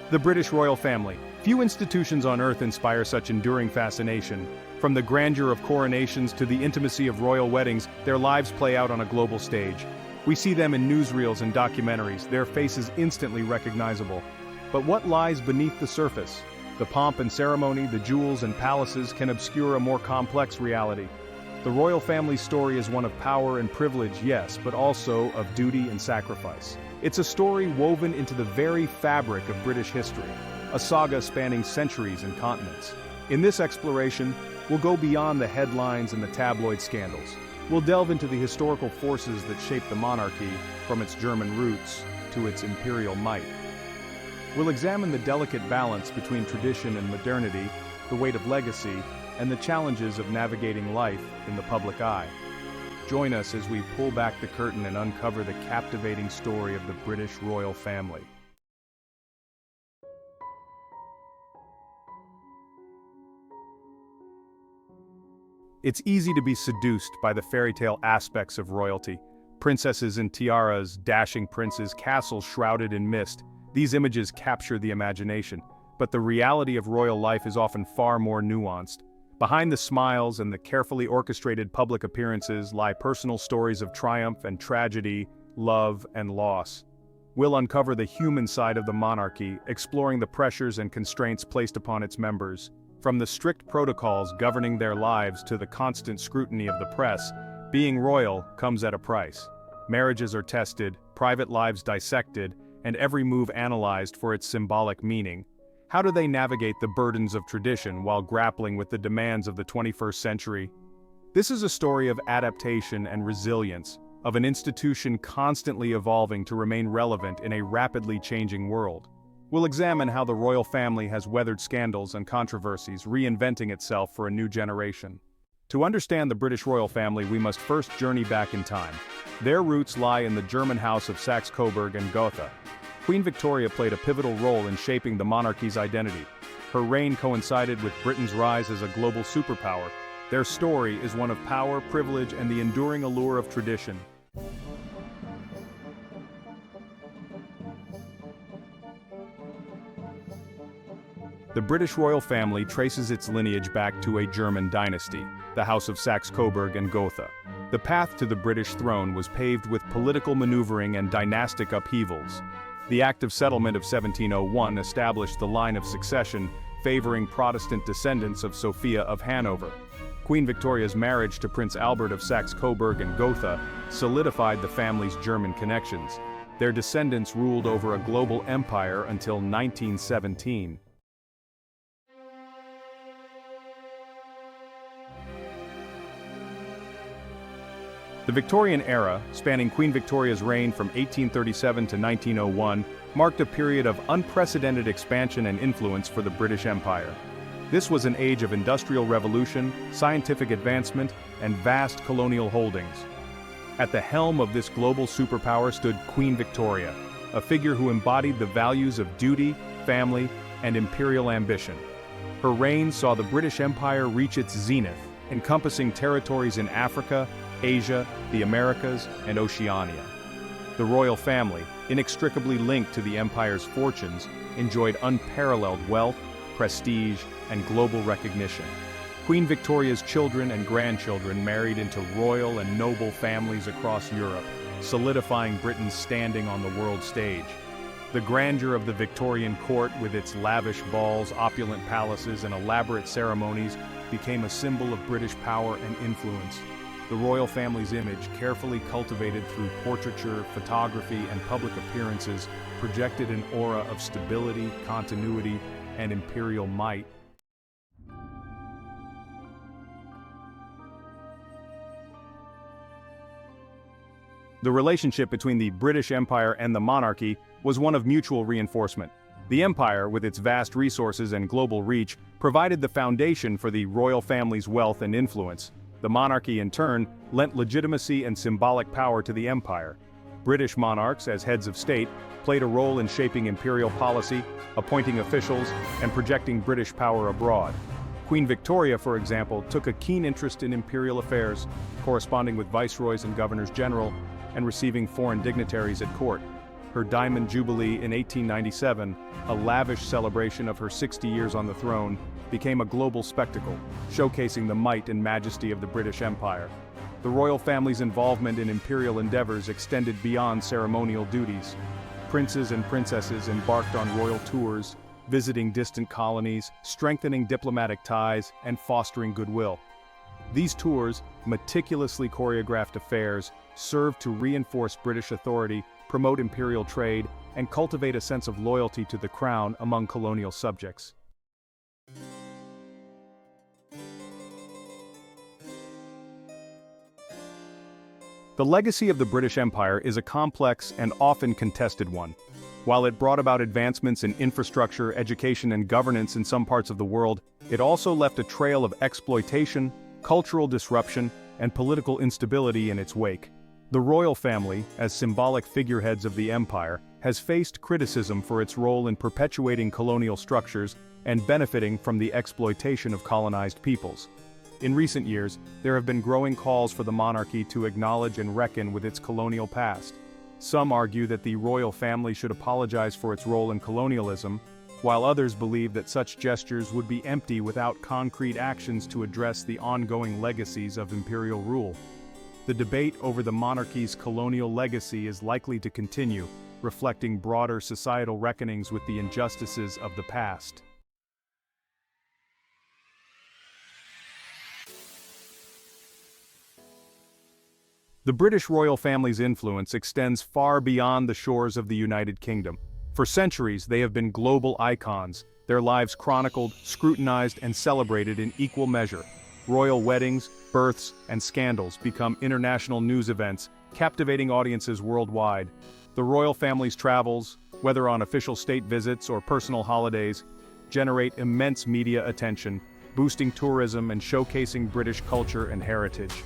The British royal family. Few institutions on earth inspire such enduring fascination. From the grandeur of coronations to the intimacy of royal weddings, their lives play out on a global stage. We see them in newsreels and documentaries, their faces instantly recognizable. But what lies beneath the surface? The pomp and ceremony, the jewels and palaces can obscure a more complex reality. The royal family's story is one of power and privilege, yes, but also of duty and sacrifice. It's a story woven into the very fabric of British history, a saga spanning centuries and continents. In this exploration, we'll go beyond the headlines and the tabloid scandals. We'll delve into the historical forces that shaped the monarchy, from its German roots to its imperial might. We'll examine the delicate balance between tradition and modernity, the weight of legacy, and the challenges of navigating life in the public eye. Join us as we pull back the curtain and uncover the captivating story of the British royal family. It's easy to be seduced by the fairy tale aspects of royalty. Princesses in tiaras, dashing princes, castles shrouded in mist. These images capture the imagination, but the reality of royal life is often far more nuanced. Behind the smiles and the carefully orchestrated public appearances lie personal stories of triumph and tragedy, love and loss. We'll uncover the human side of the monarchy, exploring the pressures and constraints placed upon its members. From the strict protocols governing their lives to the constant scrutiny of the press, being royal comes at a price. Marriages are tested, private lives dissected, and every move analyzed for its symbolic meaning. How do they navigate the burdens of tradition while grappling with the demands of the 21st century? This is a story of adaptation and resilience, of an institution constantly evolving to remain relevant in a rapidly changing world. We'll examine how the royal family has weathered scandals and controversies, reinventing itself for a new generation. To understand the British royal family, we must first journey back in time. Their roots lie in the German house of Saxe-Coburg and Gotha. Queen Victoria played a pivotal role in shaping the monarchy's identity. Her reign coincided with Britain's rise as a global superpower. Their story is one of power, privilege, and the enduring allure of tradition. The British royal family traces its lineage back to a German dynasty, the House of Saxe-Coburg and Gotha. The path to the British throne was paved with political maneuvering and dynastic upheavals. The Act of Settlement of 1701 established the line of succession, favoring Protestant descendants of Sophia of Hanover. Queen Victoria's marriage to Prince Albert of Saxe-Coburg and Gotha solidified the family's German connections. Their descendants ruled over a global empire until 1917. The Victorian Era, spanning Queen Victoria's reign from 1837 to 1901, marked a period of unprecedented expansion and influence for the British Empire. This was an age of industrial revolution, scientific advancement, and vast colonial holdings. At the helm of this global superpower stood Queen Victoria, a figure who embodied the values of duty, family, and imperial ambition. Her reign saw the British Empire reach its zenith, encompassing territories in Africa, Asia, the Americas, and Oceania. The royal family, inextricably linked to the empire's fortunes, enjoyed unparalleled wealth, prestige, and global recognition. Queen Victoria's children and grandchildren married into royal and noble families across Europe, solidifying Britain's standing on the world stage. The grandeur of the Victorian court, with its lavish balls, opulent palaces, and elaborate ceremonies, became a symbol of British power and influence. The royal family's image, carefully cultivated through portraiture, photography, and public appearances, projected an aura of stability, continuity, and imperial might. The relationship between the British Empire and the monarchy was one of mutual reinforcement. The empire, with its vast resources and global reach, provided the foundation for the royal family's wealth and influence. The monarchy, in turn, lent legitimacy and symbolic power to the empire. British monarchs, as heads of state, played a role in shaping imperial policy, appointing officials, and projecting British power abroad. Queen Victoria, for example, took a keen interest in imperial affairs, corresponding with viceroys and governors-general, and receiving foreign dignitaries at court. her Diamond Jubilee in 1897, a lavish celebration of her 60 years on the throne, became a global spectacle, showcasing the might and majesty of the British Empire. The royal family's involvement in imperial endeavors extended beyond ceremonial duties. Princes and princesses embarked on royal tours, visiting distant colonies, strengthening diplomatic ties, and fostering goodwill. These tours, meticulously choreographed affairs, served to reinforce British authority, promote imperial trade, and cultivate a sense of loyalty to the crown among colonial subjects. The legacy of the British Empire is a complex and often contested one. While it brought about advancements in infrastructure, education, and governance in some parts of the world, it also left a trail of exploitation, cultural disruption, and political instability in its wake. The royal family, as symbolic figureheads of the empire, has faced criticism for its role in perpetuating colonial structures and benefiting from the exploitation of colonized peoples. In recent years, there have been growing calls for the monarchy to acknowledge and reckon with its colonial past. Some argue that the royal family should apologize for its role in colonialism, while others believe that such gestures would be empty without concrete actions to address the ongoing legacies of imperial rule. The debate over the monarchy's colonial legacy is likely to continue, reflecting broader societal reckonings with the injustices of the past. The British royal family's influence extends far beyond the shores of the United Kingdom. For centuries, they have been global icons, their lives chronicled, scrutinized, and celebrated in equal measure. Royal weddings, births, and scandals become international news events, captivating audiences worldwide. The royal family's travels, whether on official state visits or personal holidays, generate immense media attention, boosting tourism and showcasing British culture and heritage.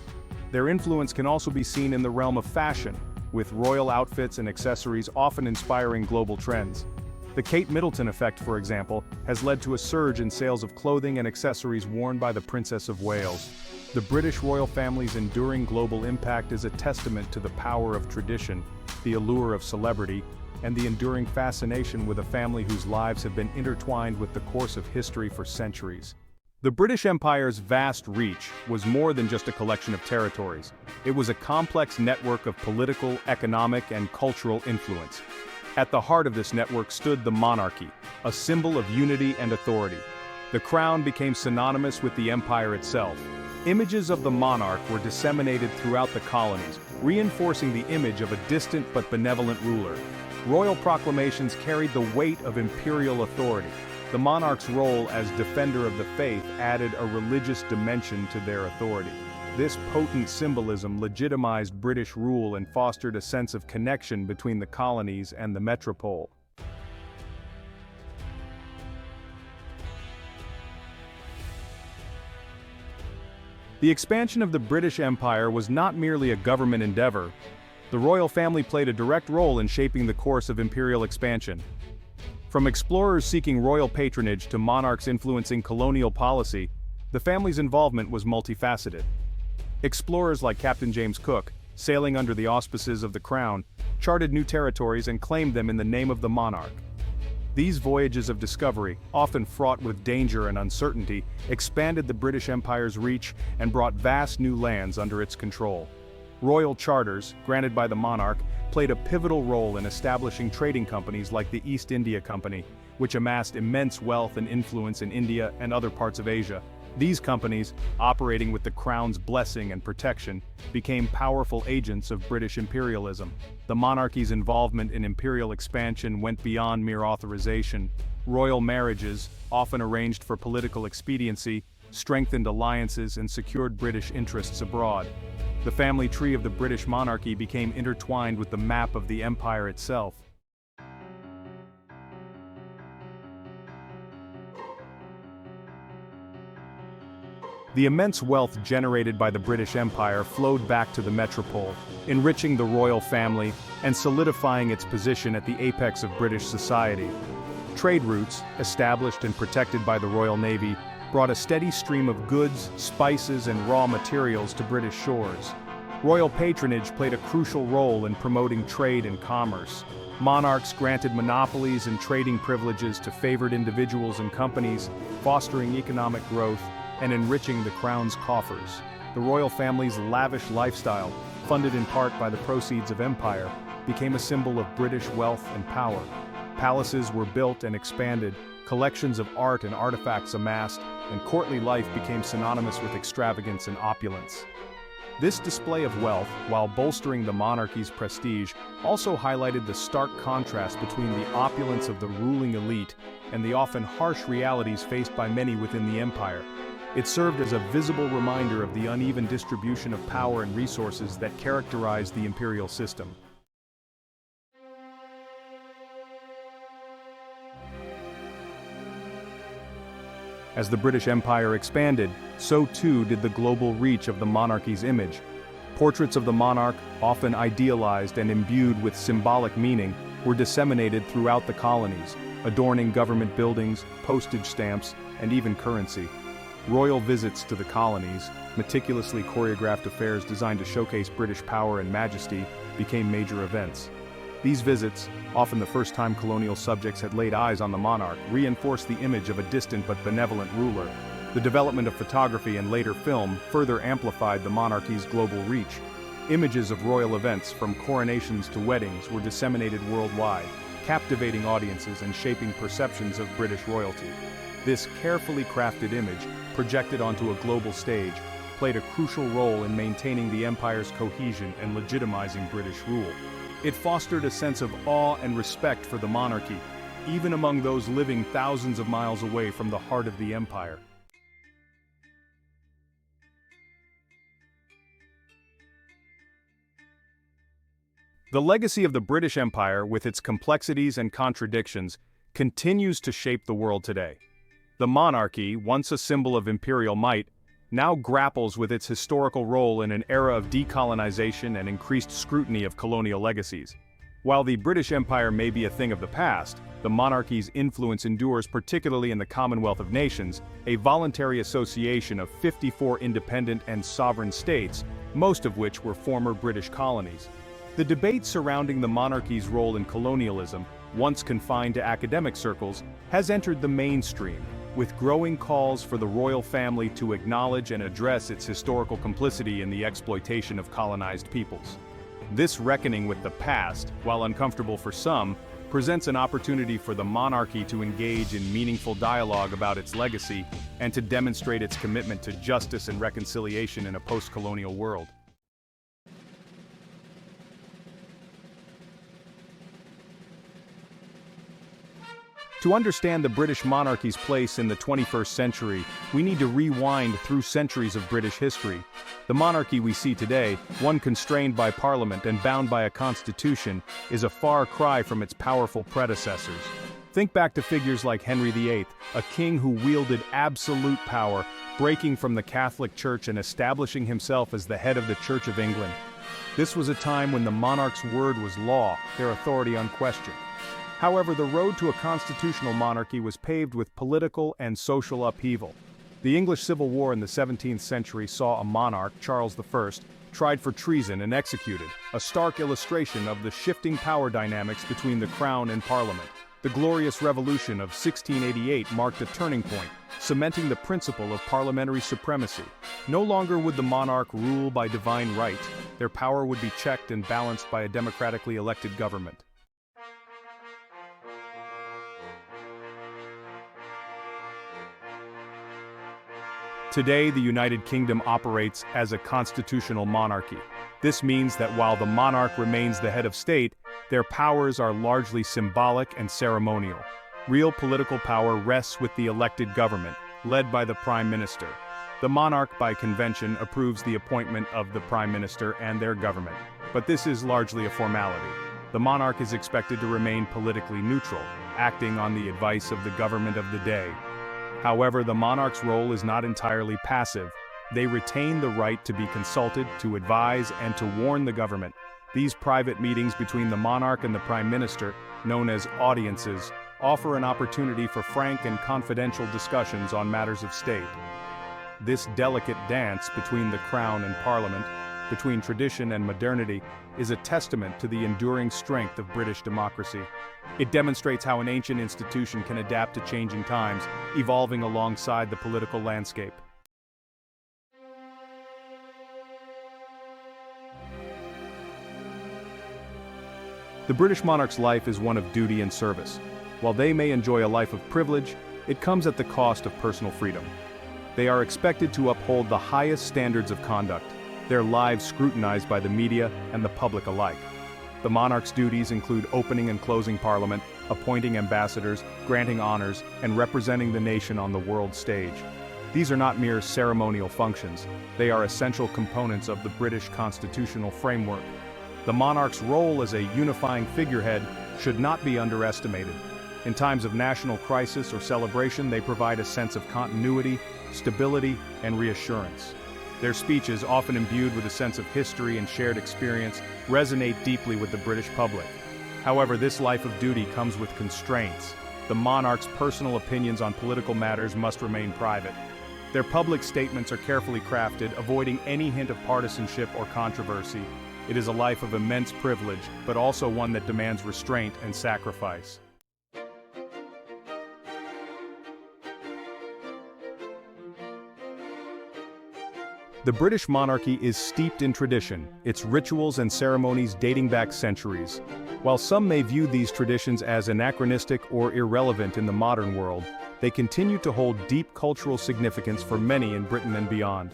Their influence can also be seen in the realm of fashion, with royal outfits and accessories often inspiring global trends. The Kate Middleton effect, for example, has led to a surge in sales of clothing and accessories worn by the Princess of Wales. The British royal family's enduring global impact is a testament to the power of tradition, the allure of celebrity, and the enduring fascination with a family whose lives have been intertwined with the course of history for centuries. The British Empire's vast reach was more than just a collection of territories. It was a complex network of political, economic, and cultural influence. At the heart of this network stood the monarchy, a symbol of unity and authority. The crown became synonymous with the empire itself. Images of the monarch were disseminated throughout the colonies, reinforcing the image of a distant but benevolent ruler. Royal proclamations carried the weight of imperial authority. The monarch's role as defender of the faith added a religious dimension to their authority. This potent symbolism legitimized British rule and fostered a sense of connection between the colonies and the metropole. The expansion of the British Empire was not merely a government endeavor. The royal family played a direct role in shaping the course of imperial expansion. From explorers seeking royal patronage to monarchs influencing colonial policy, the family's involvement was multifaceted. Explorers like Captain James Cook, sailing under the auspices of the crown, charted new territories and claimed them in the name of the monarch. These voyages of discovery, often fraught with danger and uncertainty, expanded the British Empire's reach and brought vast new lands under its control. Royal charters, granted by the monarch, played a pivotal role in establishing trading companies like the East India Company, which amassed immense wealth and influence in India and other parts of Asia. These companies, operating with the crown's blessing and protection, became powerful agents of British imperialism. The monarchy's involvement in imperial expansion went beyond mere authorization. Royal marriages, often arranged for political expediency, strengthened alliances and secured British interests abroad. The family tree of the British monarchy became intertwined with the map of the empire itself. The immense wealth generated by the British Empire flowed back to the metropole, enriching the royal family and solidifying its position at the apex of British society. Trade routes, established and protected by the Royal Navy, brought a steady stream of goods, spices, and raw materials to British shores. Royal patronage played a crucial role in promoting trade and commerce. Monarchs granted monopolies and trading privileges to favored individuals and companies, fostering economic growth and enriching the crown's coffers. The royal family's lavish lifestyle, funded in part by the proceeds of empire, became a symbol of British wealth and power. Palaces were built and expanded, collections of art and artifacts amassed, and courtly life became synonymous with extravagance and opulence. This display of wealth, while bolstering the monarchy's prestige, also highlighted the stark contrast between the opulence of the ruling elite and the often harsh realities faced by many within the empire. It served as a visible reminder of the uneven distribution of power and resources that characterized the imperial system. As the British Empire expanded, so too did the global reach of the monarchy's image. Portraits of the monarch, often idealized and imbued with symbolic meaning, were disseminated throughout the colonies, adorning government buildings, postage stamps, and even currency. Royal visits to the colonies, meticulously choreographed affairs designed to showcase British power and majesty, became major events. These visits, often the first time colonial subjects had laid eyes on the monarch, reinforced the image of a distant but benevolent ruler. The development of photography and later film further amplified the monarchy's global reach. Images of royal events, from coronations to weddings, were disseminated worldwide, captivating audiences and shaping perceptions of British royalty. This carefully crafted image, projected onto a global stage, played a crucial role in maintaining the empire's cohesion and legitimizing British rule. It fostered a sense of awe and respect for the monarchy, even among those living thousands of miles away from the heart of the empire. The legacy of the British Empire, with its complexities and contradictions, continues to shape the world today. The monarchy, once a symbol of imperial might, now grapples with its historical role in an era of decolonization and increased scrutiny of colonial legacies. While the British Empire may be a thing of the past, the monarchy's influence endures, particularly in the Commonwealth of Nations, a voluntary association of 54 independent and sovereign states, most of which were former British colonies. The debate surrounding the monarchy's role in colonialism, once confined to academic circles, has entered the mainstream, with growing calls for the royal family to acknowledge and address its historical complicity in the exploitation of colonized peoples. This reckoning with the past, while uncomfortable for some, presents an opportunity for the monarchy to engage in meaningful dialogue about its legacy and to demonstrate its commitment to justice and reconciliation in a post-colonial world. To understand the British monarchy's place in the 21st century, we need to rewind through centuries of British history. The monarchy we see today, one constrained by Parliament and bound by a constitution, is a far cry from its powerful predecessors. Think back to figures like Henry VIII, a king who wielded absolute power, breaking from the Catholic Church and establishing himself as the head of the Church of England. This was a time when the monarch's word was law, their authority unquestioned. However, the road to a constitutional monarchy was paved with political and social upheaval. The English Civil War in the 17th century saw a monarch, Charles I, tried for treason and executed, a stark illustration of the shifting power dynamics between the crown and parliament. The Glorious Revolution of 1688 marked a turning point, cementing the principle of parliamentary supremacy. No longer would the monarch rule by divine right; their power would be checked and balanced by a democratically elected government. Today, the United Kingdom operates as a constitutional monarchy. This means that while the monarch remains the head of state, their powers are largely symbolic and ceremonial. Real political power rests with the elected government, led by the Prime Minister. The monarch, by convention, approves the appointment of the Prime Minister and their government, but this is largely a formality. The monarch is expected to remain politically neutral, acting on the advice of the government of the day. However, the monarch's role is not entirely passive. They retain the right to be consulted, to advise, and to warn the government. These private meetings between the monarch and the Prime Minister, known as audiences, offer an opportunity for frank and confidential discussions on matters of state. This delicate dance between the Crown and Parliament, between tradition and modernity is a testament to the enduring strength of British democracy. It demonstrates how an ancient institution can adapt to changing times, evolving alongside the political landscape. The British monarch's life is one of duty and service. While they may enjoy a life of privilege, it comes at the cost of personal freedom. They are expected to uphold the highest standards of conduct, their lives scrutinized by the media and the public alike. The monarch's duties include opening and closing parliament, appointing ambassadors, granting honors, and representing the nation on the world stage. These are not mere ceremonial functions, they are essential components of the British constitutional framework. The monarch's role as a unifying figurehead should not be underestimated. In times of national crisis or celebration, they provide a sense of continuity, stability, and reassurance. Their speeches, often imbued with a sense of history and shared experience, resonate deeply with the British public. However, this life of duty comes with constraints. The monarch's personal opinions on political matters must remain private. Their public statements are carefully crafted, avoiding any hint of partisanship or controversy. It is a life of immense privilege, but also one that demands restraint and sacrifice. The British monarchy is steeped in tradition, its rituals and ceremonies dating back centuries. While some may view these traditions as anachronistic or irrelevant in the modern world, they continue to hold deep cultural significance for many in Britain and beyond.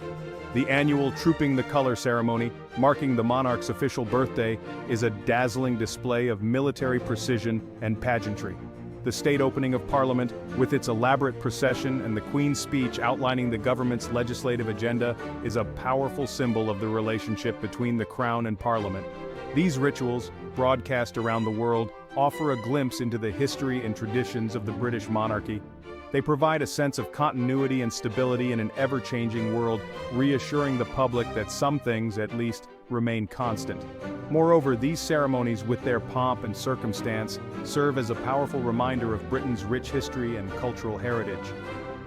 The annual Trooping the Colour ceremony, marking the monarch's official birthday, is a dazzling display of military precision and pageantry. The state opening of Parliament, with its elaborate procession and the Queen's speech outlining the government's legislative agenda, is a powerful symbol of the relationship between the Crown and Parliament. These rituals, broadcast around the world, offer a glimpse into the history and traditions of the British monarchy. They provide a sense of continuity and stability in an ever-changing world, reassuring the public that some things, at least, remain constant. Moreover, these ceremonies, with their pomp and circumstance, serve as a powerful reminder of Britain's rich history and cultural heritage.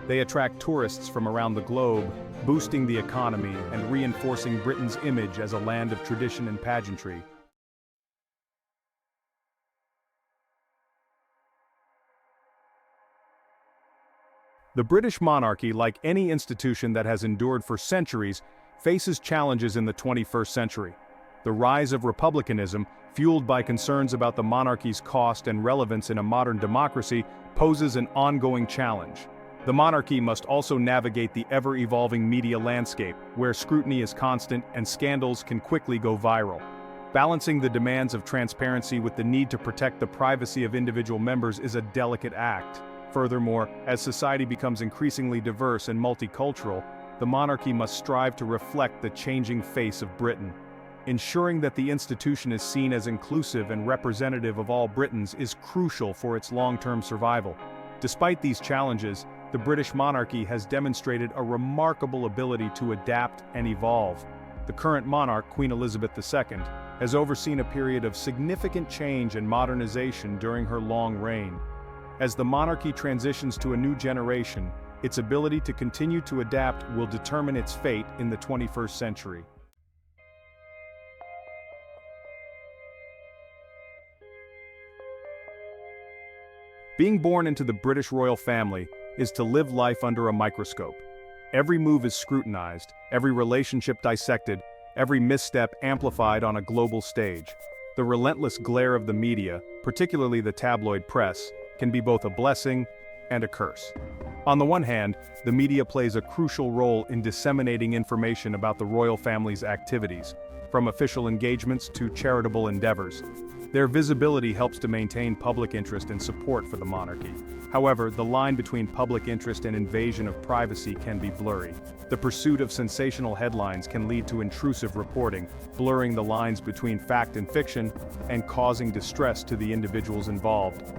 They attract tourists from around the globe, boosting the economy and reinforcing Britain's image as a land of tradition and pageantry. The British monarchy, like any institution that has endured for centuries, faces challenges in the 21st century. The rise of republicanism, fueled by concerns about the monarchy's cost and relevance in a modern democracy, poses an ongoing challenge. The monarchy must also navigate the ever-evolving media landscape, where scrutiny is constant and scandals can quickly go viral. Balancing the demands of transparency with the need to protect the privacy of individual members is a delicate act. Furthermore, as society becomes increasingly diverse and multicultural, the monarchy must strive to reflect the changing face of Britain. Ensuring that the institution is seen as inclusive and representative of all Britons is crucial for its long-term survival. Despite these challenges, the British monarchy has demonstrated a remarkable ability to adapt and evolve. The current monarch, Queen Elizabeth II, has overseen a period of significant change and modernization during her long reign. As the monarchy transitions to a new generation, its ability to continue to adapt will determine its fate in the 21st century. Being born into the British royal family is to live life under a microscope. Every move is scrutinized, every relationship dissected, every misstep amplified on a global stage. The relentless glare of the media, particularly the tabloid press, can be both a blessing and a curse. On the one hand, the media plays a crucial role in disseminating information about the royal family's activities, from official engagements to charitable endeavors. Their visibility helps to maintain public interest and support for the monarchy. However, the line between public interest and invasion of privacy can be blurry. The pursuit of sensational headlines can lead to intrusive reporting, blurring the lines between fact and fiction, and causing distress to the individuals involved.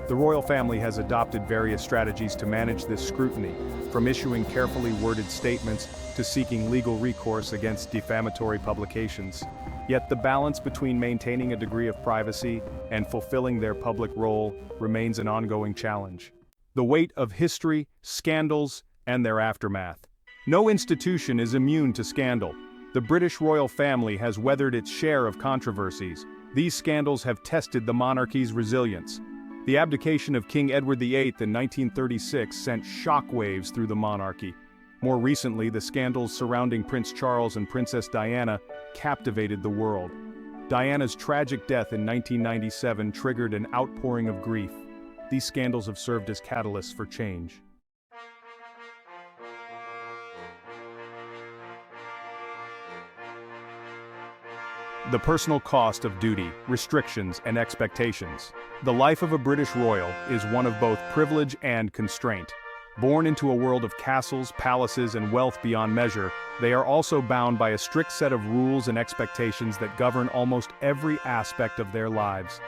The royal family has adopted various strategies to manage this scrutiny, from issuing carefully worded statements to seeking legal recourse against defamatory publications. Yet the balance between maintaining a degree of privacy and fulfilling their public role remains an ongoing challenge. The weight of history, scandals, and their aftermath. No institution is immune to scandal. The British royal family has weathered its share of controversies. These scandals have tested the monarchy's resilience. The abdication of King Edward VIII in 1936 sent shockwaves through the monarchy. More recently, the scandals surrounding Prince Charles and Princess Diana captivated the world. Diana's tragic death in 1997 triggered an outpouring of grief. These scandals have served as catalysts for change. The personal cost of duty, restrictions, and expectations. The life of a British royal is one of both privilege and constraint. Born into a world of castles, palaces, and wealth beyond measure, they are also bound by a strict set of rules and expectations that govern almost every aspect of their lives.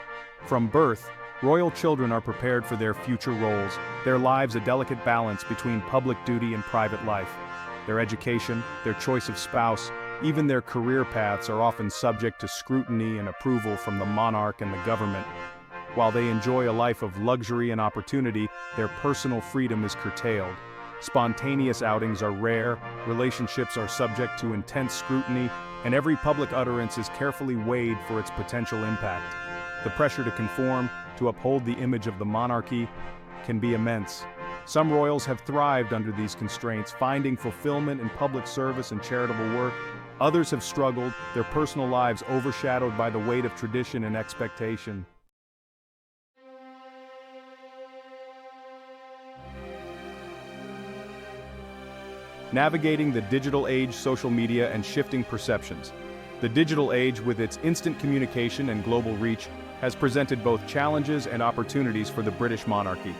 From birth, royal children are prepared for their future roles, their lives a delicate balance between public duty and private life. Their education, their choice of spouse, even their career paths are often subject to scrutiny and approval from the monarch and the government. While they enjoy a life of luxury and opportunity, their personal freedom is curtailed. Spontaneous outings are rare, relationships are subject to intense scrutiny, and every public utterance is carefully weighed for its potential impact. The pressure to conform, to uphold the image of the monarchy, can be immense. Some royals have thrived under these constraints, finding fulfillment in public service and charitable work. Others have struggled, their personal lives overshadowed by the weight of tradition and expectation. Navigating the digital age, social media, and shifting perceptions. The digital age, with its instant communication and global reach, has presented both challenges and opportunities for the British monarchy.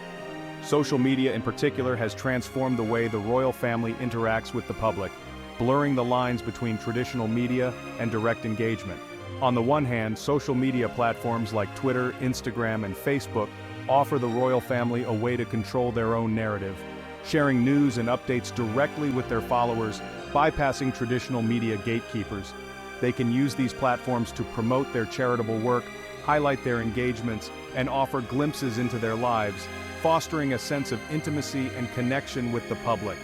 Social media in particular has transformed the way the royal family interacts with the public, blurring the lines between traditional media and direct engagement. On the one hand, social media platforms like Twitter, Instagram, and Facebook offer the royal family a way to control their own narrative, sharing news and updates directly with their followers, bypassing traditional media gatekeepers. They can use these platforms to promote their charitable work, highlight their engagements, and offer glimpses into their lives, fostering a sense of intimacy and connection with the public.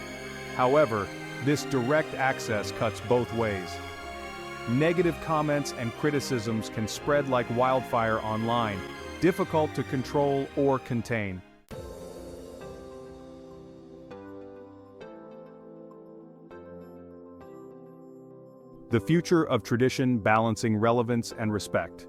However, this direct access cuts both ways. Negative comments and criticisms can spread like wildfire online, difficult to control or contain. The future of tradition balancing relevance and respect.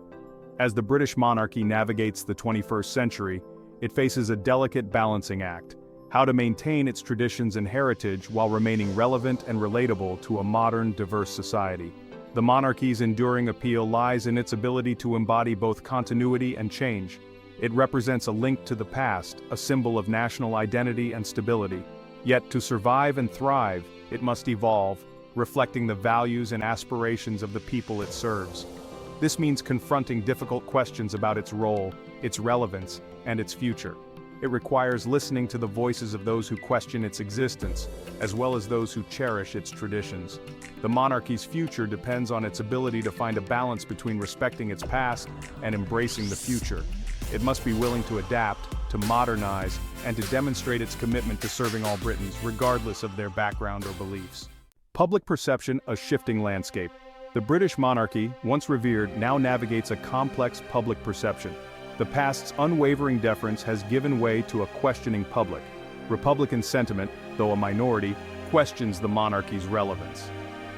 As the British monarchy navigates the 21st century, it faces a delicate balancing act: how to maintain its traditions and heritage while remaining relevant and relatable to a modern, diverse society. The monarchy's enduring appeal lies in its ability to embody both continuity and change. It represents a link to the past, a symbol of national identity and stability. Yet to survive and thrive, it must evolve, reflecting the values and aspirations of the people it serves. This means confronting difficult questions about its role, its relevance, and its future. It requires listening to the voices of those who question its existence, as well as those who cherish its traditions. The monarchy's future depends on its ability to find a balance between respecting its past and embracing the future. It must be willing to adapt, to modernize, and to demonstrate its commitment to serving all Britons, regardless of their background or beliefs. Public perception: a shifting landscape. The British monarchy, once revered, now navigates a complex public perception. The past's unwavering deference has given way to a questioning public. Republican sentiment, though a minority, questions the monarchy's relevance.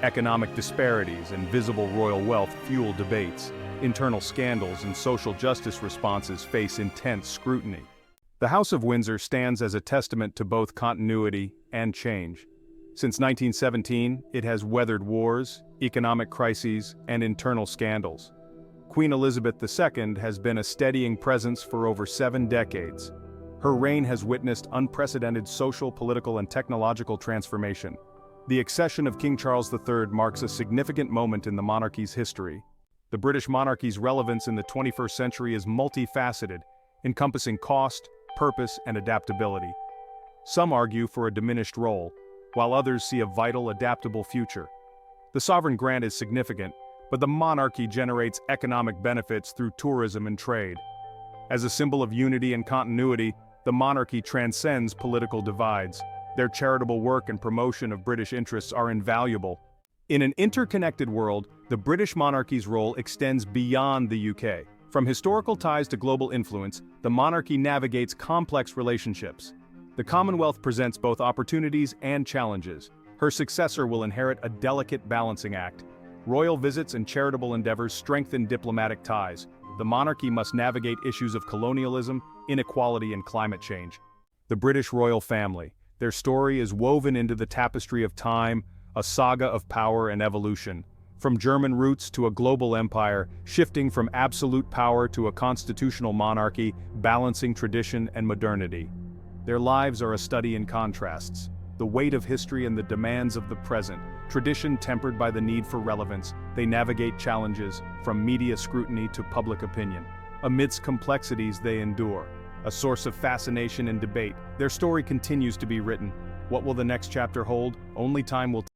Economic disparities and visible royal wealth fuel debates. Internal scandals and social justice responses face intense scrutiny. The House of Windsor stands as a testament to both continuity and change. Since 1917, it has weathered wars, economic crises, and internal scandals. Queen Elizabeth II has been a steadying presence for over 7 decades. Her reign has witnessed unprecedented social, political, and technological transformation. The accession of King Charles III marks a significant moment in the monarchy's history. The British monarchy's relevance in the 21st century is multifaceted, encompassing cost, purpose, and adaptability. Some argue for a diminished role, while others see a vital, adaptable future. The sovereign grant is significant, but the monarchy generates economic benefits through tourism and trade. As a symbol of unity and continuity, the monarchy transcends political divides. Their charitable work and promotion of British interests are invaluable. In an interconnected world, the British monarchy's role extends beyond the UK. From historical ties to global influence, the monarchy navigates complex relationships. The Commonwealth presents both opportunities and challenges. Her successor will inherit a delicate balancing act. Royal visits and charitable endeavors strengthen diplomatic ties. The monarchy must navigate issues of colonialism, inequality, and climate change. The British royal family. Their story is woven into the tapestry of time, a saga of power and evolution. From German roots to a global empire, shifting from absolute power to a constitutional monarchy, balancing tradition and modernity. Their lives are a study in contrasts. The weight of history and the demands of the present. Tradition tempered by the need for relevance, they navigate challenges, from media scrutiny to public opinion. Amidst complexities they endure. A source of fascination and debate, their story continues to be written. What will the next chapter hold? Only time will tell.